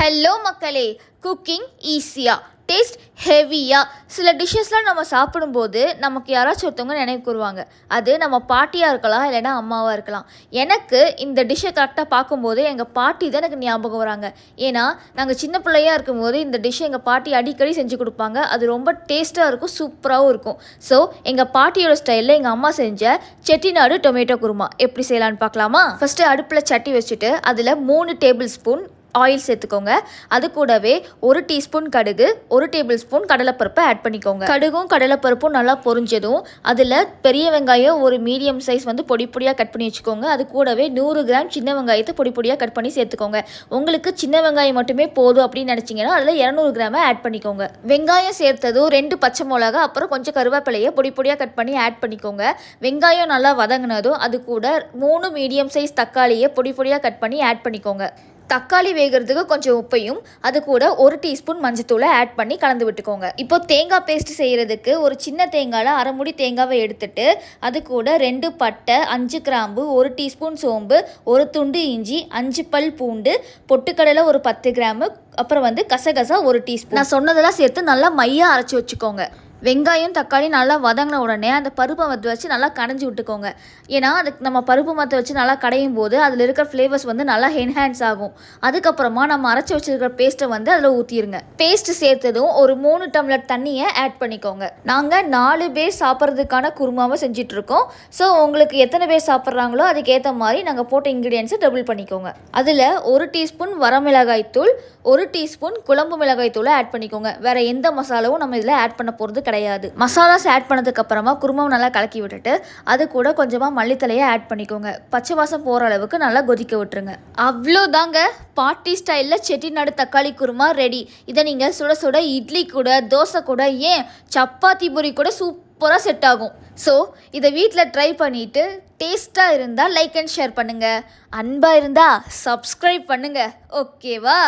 Hello மக்களே, cooking ஈஸியாக taste ஹெவியாக சில டிஷ்ஷஸ்லாம் நம்ம சாப்பிடும்போது நமக்கு யாராச்சும் ஒருத்தவங்க நினைவு கூறுவாங்க. அது நம்ம பாட்டியாக இருக்கலாம், இல்லைனா அம்மாவாக இருக்கலாம். எனக்கு இந்த டிஷ்ஷை கரெக்டாக பார்க்கும்போது எங்கள் பாட்டி தான் எனக்கு ஞாபகம் வராங்க. ஏன்னா நாங்கள் சின்ன பிள்ளையாக இருக்கும்போது இந்த டிஷ்ஷை எங்கள் பாட்டி அடிக்கடி செஞ்சு கொடுப்பாங்க. அது ரொம்ப டேஸ்ட்டாக இருக்கும், சூப்பராகவும் இருக்கும். ஸோ எங்கள் பாட்டியோட ஸ்டைலில் எங்கள் அம்மா செஞ்ச செட்டிநாடு டொமேட்டோ குருமா எப்படி செய்யலான்னு பார்க்கலாமா? ஃபஸ்ட்டு அடுப்பில் சட்டி வச்சுட்டு அதில் 3 டேபிள் ஸ்பூன் ஆயில் சேர்த்துக்கோங்க. அது கூடவே 1 டீஸ்பூன் கடுகு, 1 டேபிள் ஸ்பூன் கடலைப்பருப்பை ஆட் பண்ணிக்கோங்க. கடுகும் கடலைப்பருப்பும் நல்லா பொரிஞ்சதும் அதில் பெரிய வெங்காயம் ஒரு மீடியம் சைஸ் பொடி பொடியாக கட் பண்ணி வச்சுக்கோங்க. அது கூடவே 100 கிராம் சின்ன வெங்காயத்தை பொடி பொடியாக கட் பண்ணி சேர்த்துக்கோங்க. உங்களுக்கு சின்ன வெங்காயம் மட்டுமே போதும் அப்படின்னு நினச்சிங்கன்னா அதில் 200 கிராமை ஆட் பண்ணிக்கோங்க. வெங்காயம் சேர்த்ததும் 2 பச்சை மிளகா, அப்புறம் கொஞ்சம் கருவேப்பிலையை பொடி பொடியாக கட் பண்ணி ஆட் பண்ணிக்கோங்க. வெங்காயம் நல்லா வதங்கினதும் அது கூட 3 மீடியம் சைஸ் தக்காளியை பொடி பொடியாக கட் பண்ணி ஆட் பண்ணிக்கோங்க. தக்காளி வேகிறதுக்கு கொஞ்சம் உப்பையும் அது கூட 1 டீஸ்பூன் மஞ்சத்தூளை ஆட் பண்ணி கலந்து விட்டுக்கோங்க. இப்போ தேங்காய் பேஸ்ட் செய்கிறதுக்கு ஒரு சின்ன தேங்காயில் 1/2 மூடி தேங்காவை எடுத்துட்டு அது கூட 2 பட்டை, 5 கிராம்பு, 1 டீஸ்பூன் சோம்பு, 1 துண்டு இஞ்சி, 5 பல் பூண்டு, பொட்டுக்கடலை ஒரு 10 கிராமு, அப்புறம் கசகசா 1 டீஸ்பூன். நான் சொன்னதெல்லாம் சேர்த்து நல்லா மையாக அரைச்சி வச்சுக்கோங்க. வெங்காயம் தக்காளி நல்லா வதங்கின உடனே அந்த பருப்பை வச்சு நல்லா கடைஞ்சி விட்டுக்கோங்க. ஏன்னா அதுக்கு நம்ம பருப்பு மற்ற வச்சு நல்லா கடையும் போது அதில் இருக்கிற ஃப்ளேவர்ஸ் நல்லா என்ஹான்ஸ் ஆகும். அதுக்கப்புறமா நம்ம அரைச்சி வச்சிருக்கிற பேஸ்ட்டை அதில் ஊற்றிடுங்க. பேஸ்ட் சேர்த்ததும் ஒரு 3 டம்ளர் தண்ணியை ஆட் பண்ணிக்கோங்க. நாங்கள் 4 பேர் சாப்பிட்றதுக்கான குருமாவை செஞ்சிட்ருக்கோம். ஸோ உங்களுக்கு எத்தனை பேர் சாப்பிட்றாங்களோ அதுக்கேற்ற மாதிரி நாங்கள் போட்ட இன்க்ரீடியன்ஸை டபுள் பண்ணிக்கோங்க. அதில் 1 டீஸ்பூன் வரமிளகாய் தூள், 1 டீஸ்பூன் குழம்பு மிளகாய் தூளை ஆட் பண்ணிக்கோங்க. வேறு எந்த மசாலாவும் நம்ம இதில் ஆட் பண்ண போகிறது கிடையாது. மசாலாஸ் ஆட் பண்ணதுக்கு அப்புறமா குருமாவை நல்லா கலக்கி விட்டுட்டு அது கூட கொஞ்சமாக மல்லித்தலையை ஆட் பண்ணிக்கோங்க. பச்சை வாசம் போகிற அளவுக்கு நல்லா கொதிக்க விட்டுருங்க. அவ்வளோதாங்க, பாட்டி ஸ்டைலில் செட்டிநாடு தக்காளி குருமா ரெடி. இதை நீங்கள் சுட சுட இட்லி கூட, தோசை கூட, ஏன் சப்பாத்தி பூரி கூட சூப்பராக செட் ஆகும். ஸோ இதை வீட்டில் ட்ரை பண்ணிவிட்டு டேஸ்ட்டாக இருந்தால் லைக் அண்ட் ஷேர் பண்ணுங்கள். அன்பாக இருந்தால் சப்ஸ்கிரைப் பண்ணுங்கள். ஓகேவா?